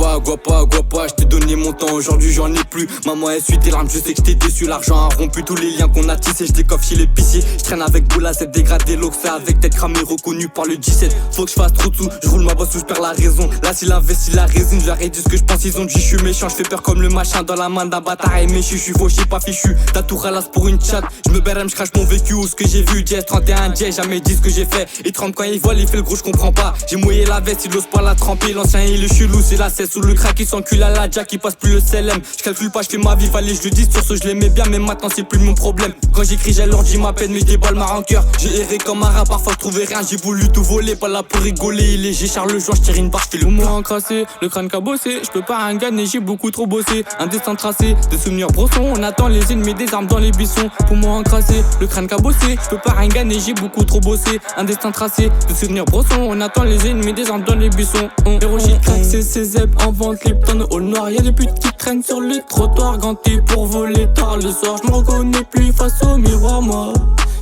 guapa, je t'ai donné mon temps, aujourd'hui j'en ai plus. Maman essuie tes larmes, je sais que je t'ai déçu. L'argent a rompu tous les liens qu'on a tissés. Je décoffre chez l'épicier, je traîne avec Boula, c'est dégradé, l'oxé avec tête cramée, reconnu par le 17. Faut que je fasse trop de sous, je roule ma bosse ou je perds la raison. Là s'il investit la résine, je leur ai dit ce que je pense, ils ont dit je suis méchant. Je fais peur comme le machin dans la main d'un bâtard et méchu. Je suis fauché, pas fichu, t'as tout ralasse pour une chatte. Je me berème, je crache mon vécu ou ce que j'ai vu. Jazz 31 Jazz, jamais dit ce que j'ai fait. Il trempe quand il voit, il fait le gros, je comprends pas. J'ai mouillé la veste, il ose pas la tremper. L'ancien il est chelou, c'est la cesse sous le crack, il s'encule à la jack, il passe plus le CLM. Je calcule pas, je fais ma vie, fallait je le dise. Sur ce je l'aimais bien, mais maintenant c'est plus mon problème. Quand j'écris, j'ai l'ordi ma peine, mais je déballe ma rancœur. J'ai erré comme un rat, parfois je trouvais rien. J'ai voulu tout voler, pas là pour rigoler. Il est j'ai Charles Joint, je tire une barre, je fais le moi encrassé, le crâne cabossé. Je peux pas rien gagner, j'ai beaucoup trop bossé. Un destin tracé, des souvenirs brossons. On attend les ennemis, des armes dans les buissons. Pour moi encrassé, le crâne cabossé. Je peux pas rien gagner, j'ai beaucoup trop bossé. Un destin tracé, des souvenirs brossons. On attend les ennemis, des armes dans les buissons. Hiroshi crack, c'est ses zèbres en vente, Lipton au noir. Y'a des putes qui traînent sur les trottoirs, gantés pour voler tard le soir. Je me reconnais plus face au miroir, moi.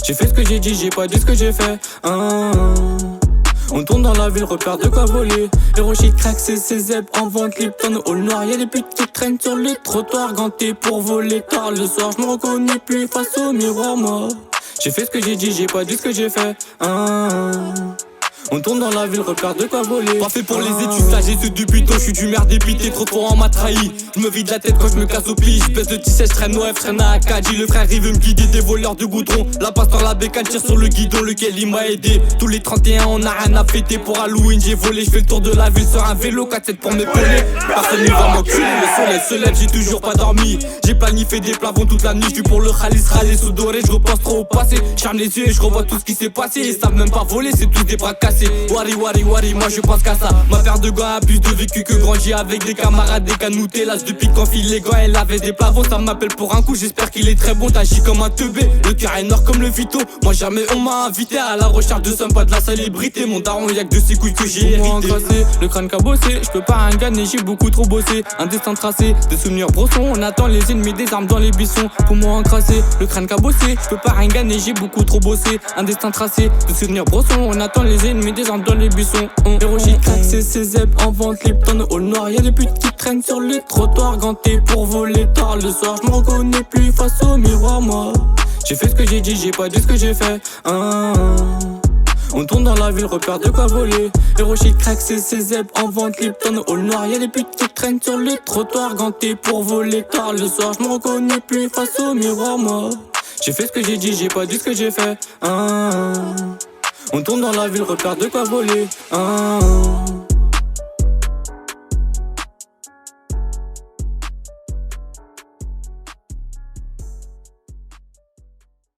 J'ai fait ce que j'ai dit, j'ai pas dit ce que j'ai fait. On tourne dans la ville, repère de quoi voler. Hiroshi crack, c'est ses zèbres en vente, Lipton au noir. Y'a des putes qui traînent sur les trottoirs, gantés pour voler tard le soir. Je me reconnais plus face au miroir, moi. J'ai fait ce que j'ai dit, j'ai pas dit ce que j'ai fait. On tourne dans la ville, repère de quoi voler. Pas fait pour les études, là j'ai ce débutant. Je suis du merde dépité, trop fort, on m'a trahi. Je me vide la tête quand je me casse au pli. Je pèse le 17, je traîne OF, je traîne à Akadji. Le frère il veut me guider, des voleurs de goudron. La passe dans la bécane, tire sur le guidon, lequel il m'a aidé. Tous les 31 on a rien à fêter. Pour Halloween j'ai volé, je fais le tour de la ville sur un vélo, 4-7 pour m'épauler. Personne ne va m'enculer, le soleil se lève, j'ai toujours pas dormi. J'ai planifié des plafonds toute la nuit, je suis pour le Khalis, sous doré, je repense trop au passé. J'ferme les yeux et je revois tout ce qui s'est passé. Ils savent même pas voler, c'est tous des bras cassés. Wari, moi je pense qu'à ça. Ma paire de gants a plus de vécu que grandi avec des camarades, des canoutés. Là depuis qu'on file les gants, elle avait des plavons. Ça m'appelle pour un coup, j'espère qu'il est très bon. T'agis comme un teubé, le cœur est noir comme le Vito. Moi jamais on m'a invité à la recherche de somme, pas de la célébrité. Mon daron y'a que de ses couilles que j'ai hérité. Encrassé, le crâne cabossé, je peux pas rien gagner, j'ai beaucoup trop bossé. Un destin tracé, des souvenirs brossons. On attend les ennemis, des armes dans les buissons. Pour moi encrassé, le crâne cabossé, je peux pas rien gagner, j'ai beaucoup trop bossé. Un destin tracé, des souvenirs brossons. On attend les ennemis, des armes dans les buissons. Hiroshi crack, c'est ses zèbres en vente, Lipton au noir. Y'a des putes qui traînent sur les trottoirs, gantés pour voler tard le soir. Je me reconnais plus face au miroir, moi. J'ai fait ce que j'ai dit, j'ai pas dit ce que j'ai fait. On tourne dans la ville, repère de quoi voler. Hiroshi crack, c'est ses zèbres en vente, Lipton au noir. Y'a des putes qui traînent sur les trottoirs, gantés pour voler tard le soir. Je me reconnais plus face au miroir, moi. J'ai fait ce que j'ai dit, j'ai pas dit ce que j'ai fait. On tourne dans la ville, repère de quoi voler.